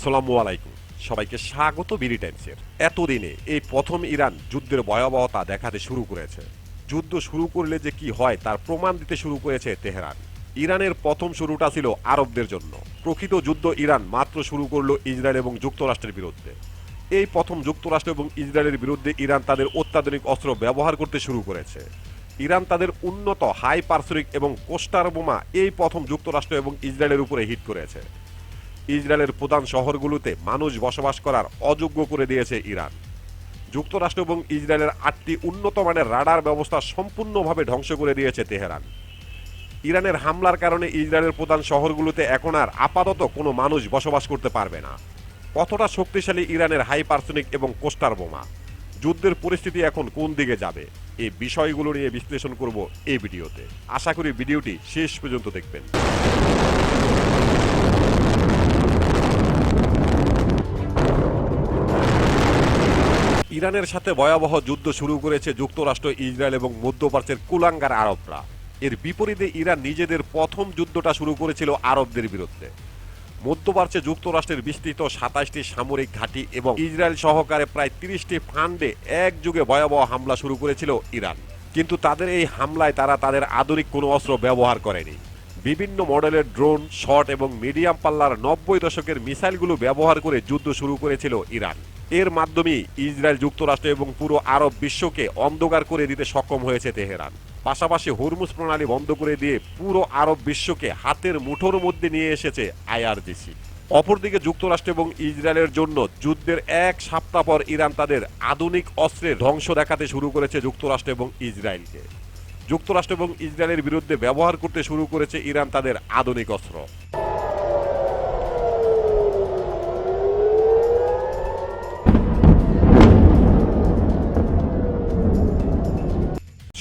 আসসালামু আলাইকুম, সবাইকে স্বাগত বিডি টাইমসের। এতদিনে এই প্রথম ইরান যুদ্ধের ভয়াবহতা দেখাতে শুরু করেছে। যুদ্ধ শুরু করলে যে কি হয় তার প্রমাণ দিতে শুরু করেছে তেহরান। ইরানের প্রথম শুরুটা ছিল আরবদের জন্য। প্রকৃত যুদ্ধ ইরান মাত্র শুরু করলো ইসরায়েল এবং যুক্তরাষ্ট্রের বিরুদ্ধে। এই প্রথম যুক্তরাষ্ট্র এবং ইসরায়েলের বিরুদ্ধে ইরান তাদের অত্যাধুনিক অস্ত্র ব্যবহার করতে শুরু করেছে। ইরান তাদের উন্নত হাইপারসনিক এবং কোস্টার বোমা এই প্রথম যুক্তরাষ্ট্র এবং ইসরায়েলের উপরে হিট করেছে। ইসরায়েলের প্রধান শহরগুলোতে মানুষ বসবাস করার অযোগ্য করে দিয়েছে ইরান। যুক্তরাষ্ট্র এবং ইসরায়েলের 8টি উন্নত মানের রাডার ব্যবস্থা সম্পূর্ণভাবে ধ্বংস করে দিয়েছে তেহরান। ইরানের হামলার কারণে ইসরায়েলের প্রধান শহরগুলোতে এখন আর আপাতত কোনো মানুষ বসবাস করতে পারবে না। কতটা শক্তিশালী ইরানের হাইপারসনিক এবং কোস্টার বোমা, যুদ্ধের পরিস্থিতি এখন কোন দিকে যাবে, এই বিষয়গুলো নিয়ে বিশ্লেষণ করব এই ভিডিওতে। আশা করি ভিডিওটি শেষ পর্যন্ত দেখবেন। ইরানের সাথে ভয়াবহ যুদ্ধ শুরু করেছে যুক্তরাষ্ট্র, ইসরায়েল এবং মধ্যপ্রাচ্যের কুলাঙ্গার আরবরা। এর বিপরীতে ইরান নিজেদের প্রথম যুদ্ধটা শুরু করেছিল আরবদের বিরুদ্ধে। মধ্যপ্রাচ্যে যুক্তরাষ্ট্রের বিস্তৃত 27টি সামরিক ঘাঁটি এবং ইসরায়েল সহকারে প্রায় 30টি ফান্ডে একযোগে ভয়াবহ হামলা শুরু করেছিল ইরান। কিন্তু তাদের এই হামলায় তারা তাদের আধুনিক কোনো অস্ত্র ব্যবহার করেনি। বিভিন্ন মডেলের ড্রোন, শর্ট এবং মিডিয়াম পাল্লার 90 দশকের মিসাইলগুলো ব্যবহার করে যুদ্ধ শুরু করেছিল ইরান। এর মাধ্যমে ইসরায়েল, যুক্তরাষ্ট্র এবং পুরো আরব বিশ্বকে অন্ধকার করে দিতে সক্ষম হয়েছে তেহরান। পাশাপাশি হরমুজ প্রণালী বন্ধ করে দিয়ে পুরো আরব বিশ্বকে হাতের মুঠোর মধ্যে নিয়ে এসেছে আইআরজিসি। অপরদিকে যুক্তরাষ্ট্র এবং ইসরায়েলের জন্য যুদ্ধের এক সপ্তাহ পর ইরান তাদের আধুনিক অস্ত্রের ধ্বংস দেখাতে শুরু করেছে যুক্তরাষ্ট্র এবং ইসরায়েলকে। যুক্তরাষ্ট্র এবং ইসরায়েলের বিরুদ্ধে ব্যবহার করতে শুরু করেছে ইরান তাদের আধুনিক অস্ত্র।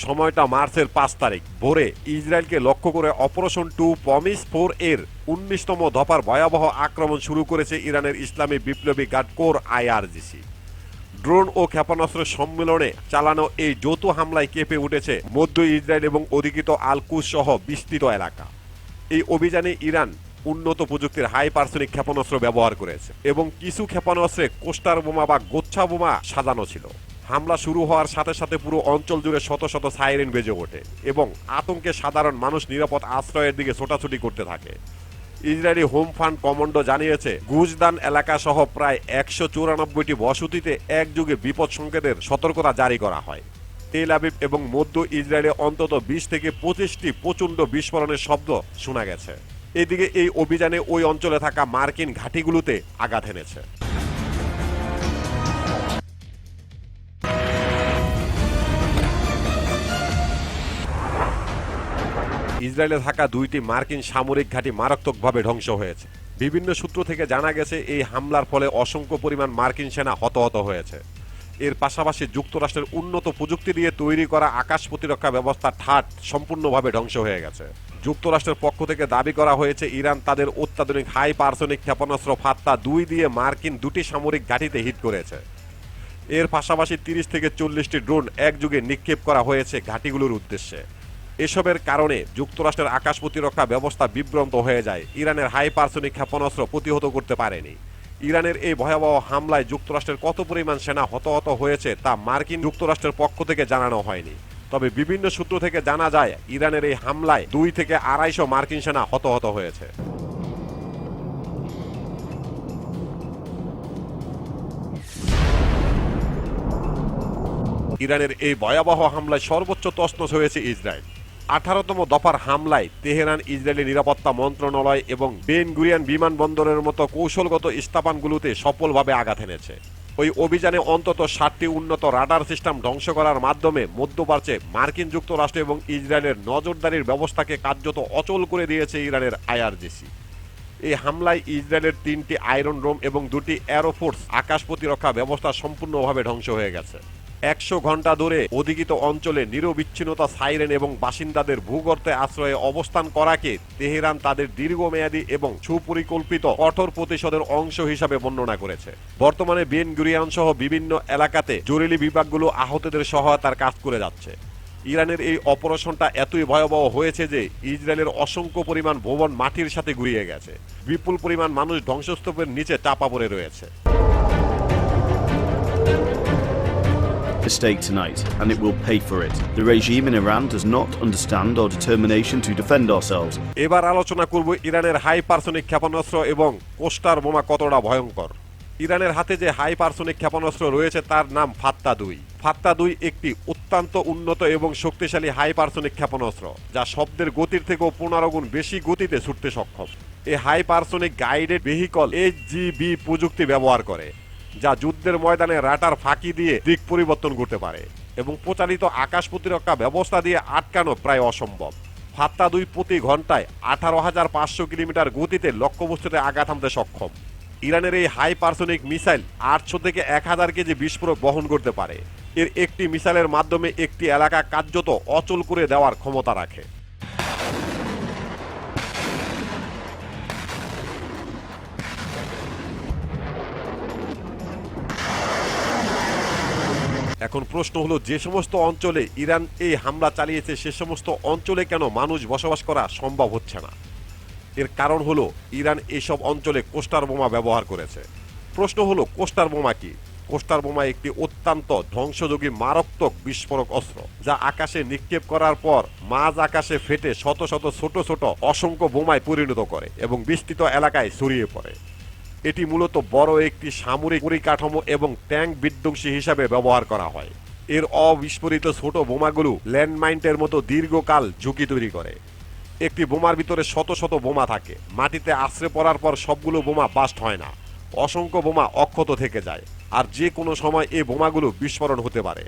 সময়টা মার্চের 5 তারিখ ভোরে ইসরায়েলকে লক্ষ্য করে অপারেশন 2 প্রমিস 4 এর 19তম দফার ভয়াবহ আক্রমণ শুরু করেছে ইরানের ইসলামী বিপ্লবী গার্ড কোর আইআরজিসি। ড্রোন ও ক্ষেপণাস্ত্রের সম্মেলনে চালানো এই যৌথ হামলায় কেঁপে উঠেছে মধ্য ইসরায়েল এবং অধিকৃত আল কুস সহ বিস্তৃত এলাকা। এই অভিযানে ইরান উন্নত প্রযুক্তির হাইপারসনিক ক্ষেপণাস্ত্র ব্যবহার করেছে এবং কিছু ক্ষেপণাস্ত্রে কোস্টার বোমা বা গোচ্ছা বোমা সাজানো ছিল। হামলা শুরু হওয়ার সাথে সাথে পুরো অঞ্চল জুড়ে শত শত সাইরেন বেজে ওঠে এবং আতঙ্কে সাধারণ মানুষ নিরাপদ আশ্রয়ের দিকে ছোটাছুটি করতে থাকে। ইসরায়েলি হোম ফান্ড কমান্ডো জানিয়েছে গুজদান এলাকা সহ প্রায় 194টি বসতিতে একযোগে বিপদ সংকেতের সতর্কতা জারি করা হয়। তেল আবিব এবং মধ্য ইসরায়েলে অন্তত 20 থেকে 25টি প্রচণ্ড বিস্ফোরণের শব্দ শোনা গেছে। এদিকে এই অভিযানে ওই অঞ্চলে থাকা মার্কিন ঘাঁটিগুলোতে আঘাত এনেছে। ইসরায়েলে থাকা 2টি মার্কিন সামরিক ঘাঁটি মারাত্মকভাবে ধ্বংস হয়েছে। বিভিন্ন সূত্র থেকে জানা গেছে এই হামলার ফলে অসংখ্য পরিমাণ মার্কিন সেনা হতাহত হয়েছে। এর পাশাপাশি যুক্তরাষ্ট্রের উন্নত প্রযুক্তি দিয়ে তৈরি করা আকাশ প্রতিরক্ষা ব্যবস্থা ঠাট সম্পূর্ণভাবে ধ্বংস হয়ে গেছে। যুক্তরাষ্ট্রের পক্ষ থেকে দাবি করা হয়েছে ইরান তাদের অত্যাধুনিক হাইপারসনিক ক্ষেপণাস্ত্র ফাত্তা 2 দিয়ে মার্কিন 2টি সামরিক ঘাঁটিতে হিট করেছে। এর পাশাপাশি 30 থেকে 40টি ড্রোন একযোগে নিক্ষেপ করা হয়েছে ঘাঁটিগুলোর উদ্দেশ্যে। এসবের কারণে যুক্তরাষ্ট্রের আকাশ প্রতিরক্ষা ব্যবস্থা বিভ্রান্ত হয়ে যায়, ইরানের হাইপারসনিক ক্ষেপণাস্ত্র প্রতিহত করতে পারেনি। ইরানের এই ভয়াবহ হামলায় যুক্তরাষ্ট্রের কত পরিমাণ সেনা হতাহত হয়েছে তা মার্কিন যুক্তরাষ্ট্রের পক্ষ থেকে জানানো হয়নি। তবে বিভিন্ন সূত্র থেকে জানা যায় ইরানের এই হামলায় 2 থেকে 250 মার্কিন সেনা হতাহত হয়েছে। ইরানের এই ভয়াবহ হামলায় সর্বোচ্চ তছনছ হয়েছে ইসরায়েল। 18তম দফার হামলায় তেহরান ইসরায়েলি নিরাপত্তা মন্ত্রণালয় এবং বেন গুরিয়ান বিমানবন্দরের মতো কৌশলগত স্থাপনগুলোতে সফলভাবে আঘাত এনেছে। ওই অভিযানে অন্তত 60টি উন্নত রাডার সিস্টেম ধ্বংস করার মাধ্যমে মধ্যপ্রাচ্যে মার্কিন যুক্তরাষ্ট্র এবং ইসরায়েলের নজরদারির ব্যবস্থাকে কার্যত অচল করে দিয়েছে ইরানের আইআরজিসি। এই হামলায় ইসরায়েলের 3টি আয়রন ডোম এবং 2টি এরোফোর্স আকাশ প্রতিরক্ষা ব্যবস্থা সম্পূর্ণভাবে ধ্বংস হয়ে গেছে। 100 ঘন্টা ধরে অধিকৃত অঞ্চলে নিরবিচ্ছিন্নতা, সাইরেন এবং বাসিন্দাদের ভূগর্তে আশ্রয়ে অবস্থান করাকে তেহরান তাদের দীর্ঘমেয়াদী এবং সুপরিকল্পিত কঠোর প্রতিশোধের অংশ হিসাবে বর্ণনা করেছে। বর্তমানে বেন গুরিয়ন সহ বিভিন্ন এলাকাতে জরুরি বিভাগগুলো আহতদের সহায়তার কাজ করে যাচ্ছে। ইরানের এই অপারেশনটা এতই ভয়াবহ হয়েছে যে ইসরায়েলের অসংখ্য পরিমাণ ভবন মাটির সাথে গুঁড়িয়ে গেছে, বিপুল পরিমাণ মানুষ ধ্বংসস্তূপের নিচে চাপা পড়ে রয়েছে। Mistake tonight, and it will pay for it. The regime in Iran does not understand our determination to defend ourselves. এবার আলোচনা করব ইরানের হাইপারসনিক ক্ষেপণাস্ত্র এবং কোস্টার বোমা কতটা ভয়ঙ্কর। ইরানের হাতে যে হাইপারসনিক ক্ষেপণাস্ত্র রয়েছে তার নাম ফাত্তা-2। ফাত্তা-2 একটি অত্যন্ত উন্নত এবং শক্তিশালী হাইপারসনিক ক্ষেপণাস্ত্র, যা শব্দের গতির থেকেও 15 গুণ বেশি গতিতে ছুটতে সক্ষম। এই হাইপারসনিক গাইডেড ভেহিকল HGV প্রযুক্তি ব্যবহার করে, যা যুদ্ধের ময়দানে রাডার ফাঁকি দিয়ে দিক পরিবর্তন করতে পারে এবং প্রচালিত আকাশ প্রতিরক্ষা ব্যবস্থা দিয়ে আটকানো প্রায় অসম্ভব। ফাত্তা-2 প্রতি ঘন্টায় 18,500 কিলোমিটার গতিতে লক্ষ্যবস্তুতে আঘাত হানতে সক্ষম। ইরানের এই হাইপারসনিক মিসাইল 800 থেকে 1000 কেজি বিস্ফোরক বহন করতে পারে। এর একটি মিসাইলের মাধ্যমে একটি এলাকা কার্যত অচল করে দেওয়ার ক্ষমতা রাখে। এখন প্রশ্ন হলো, যে সমস্ত অঞ্চলে ইরান এই হামলা চালিয়েছে সে সমস্ত অঞ্চলে কেন মানুষ বসবাস করা সম্ভব হচ্ছে না? এর কারণ হলো ইরান এইসব অঞ্চলে কোস্টার বোমা ব্যবহার করেছে। প্রশ্ন হলো, কোস্টার বোমা কি? কোস্টার বোমা একটি অত্যন্ত ধ্বংসযোগী মারাত্মক বিস্ফোরক অস্ত্র, যা আকাশে নিক্ষেপ করার পর মাঝ আকাশে ফেটে শত শত ছোট ছোট অসংখ্য বোমায় পরিণত করে এবং বিস্তৃত এলাকায় ছড়িয়ে পড়ে। এটি মূলত বড় একটি সামরিক পরিকাঠামো এবং ট্যাঙ্ক বিধ্বংসী হিসাবে ব্যবহার করা হয়। এর অবিস্ফোরিত ছোট বোমাগুলো ল্যান্ডমাইনের মতো দীর্ঘকাল ঝুঁকি তৈরি করে। একটি বোমার ভিতরে শত শত বোমা থাকে, মাটিতে আছড়ে পড়ার পর সবগুলো বোমা বাস্ট হয় না, অসংখ্য বোমা অক্ষত থেকে যায়, আর যে কোনো সময় এই বোমাগুলো বিস্ফোরণ হতে পারে।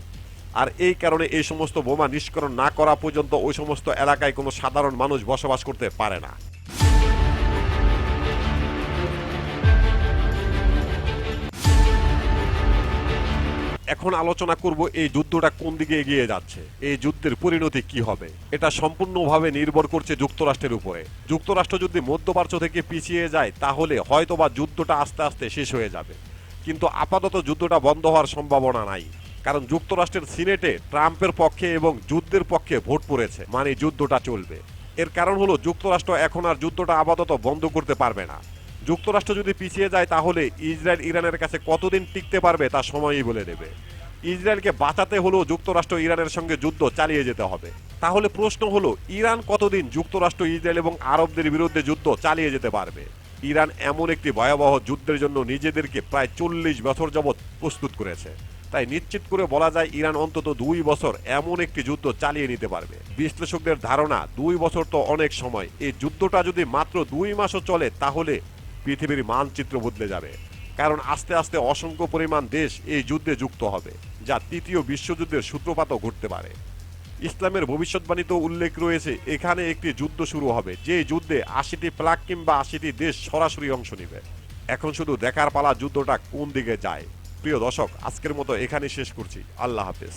আর এই কারণে এই সমস্ত বোমা নিষ্করণ না করা পর্যন্ত ওই সমস্ত এলাকায় কোনো সাধারণ মানুষ বসবাস করতে পারে না। এখন আলোচনা করব এই যুদ্ধটা কোন দিকে এগিয়ে যাচ্ছে, এই যুদ্ধের পরিণতি কি হবে। এটা সম্পূর্ণভাবে নির্ভর করছে যুক্তরাষ্ট্রের উপরে। যুক্তরাষ্ট্র যদি মধ্যপ্রাচ্য থেকে পিছিয়ে যায় তাহলে হয়তোবা যুদ্ধটা আস্তে আস্তে শেষ হয়ে যাবে, কিন্তু আপাতত যুদ্ধটা বন্ধ হওয়ার সম্ভাবনা নাই, কারণ যুক্তরাষ্ট্রের সিনেটে ট্রাম্পের পক্ষে এবং যুদ্ধের পক্ষে ভোট পড়েছে, মানে যুদ্ধটা চলবে। এর কারণ হলো যুক্তরাষ্ট্র এখন আর যুদ্ধটা আপাতত বন্ধ করতে পারবে না। যুক্তরাষ্ট্র যদি পিছিয়ে যায় তাহলে ইসরায়েল ইরানের কাছে কতদিন টিকতে পারবে তা সময়ই বলে দেবে। ইসরায়েলকে বাঁচাতে হলেও যুক্তরাষ্ট্র ইরানের সঙ্গে যুদ্ধ চালিয়ে যেতে হবে। তাহলে প্রশ্ন হলো, ইরান কতদিন যুক্তরাষ্ট্র, ইসরায়েল এবং আরবদের বিরুদ্ধে যুদ্ধ চালিয়ে যেতে পারবে? ইরান এমন একটি ভয়াবহ যুদ্ধের জন্য নিজেদেরকে প্রায় 40 বছর যাবৎ প্রস্তুত করেছে। তাই নিশ্চিত করে বলা যায় ইরান অন্তত 2 বছর এমন একটি যুদ্ধ চালিয়ে নিতে পারবে। বিশ্লেষকদের ধারণা 2 বছর তো অনেক সময়। এই যুদ্ধটা যদি মাত্র 2 মাসও চলে তাহলে পৃথিবীর মানচিত্র বদলে যাবে, কারণ আস্তে আস্তে অসংখ্য পরিমাণ দেশ এই যুদ্ধে যুক্ত হবে, যা তৃতীয় বিশ্বযুদ্ধের সূত্রপাতও ঘটতে পারে। ইসলামের ভবিষ্যৎবাণীতেও উল্লেখ রয়েছে এখানে একটি যুদ্ধ শুরু হবে, যে যুদ্ধে 80টি প্লাগ কিংবা 80টি দেশ সরাসরি অংশ নেবে। এখন শুধু দেখার পালা যুদ্ধটা কোন দিকে যায়। প্রিয় দর্শক, আজকের মতো এখানেই শেষ করছি। আল্লাহ হাফেজ।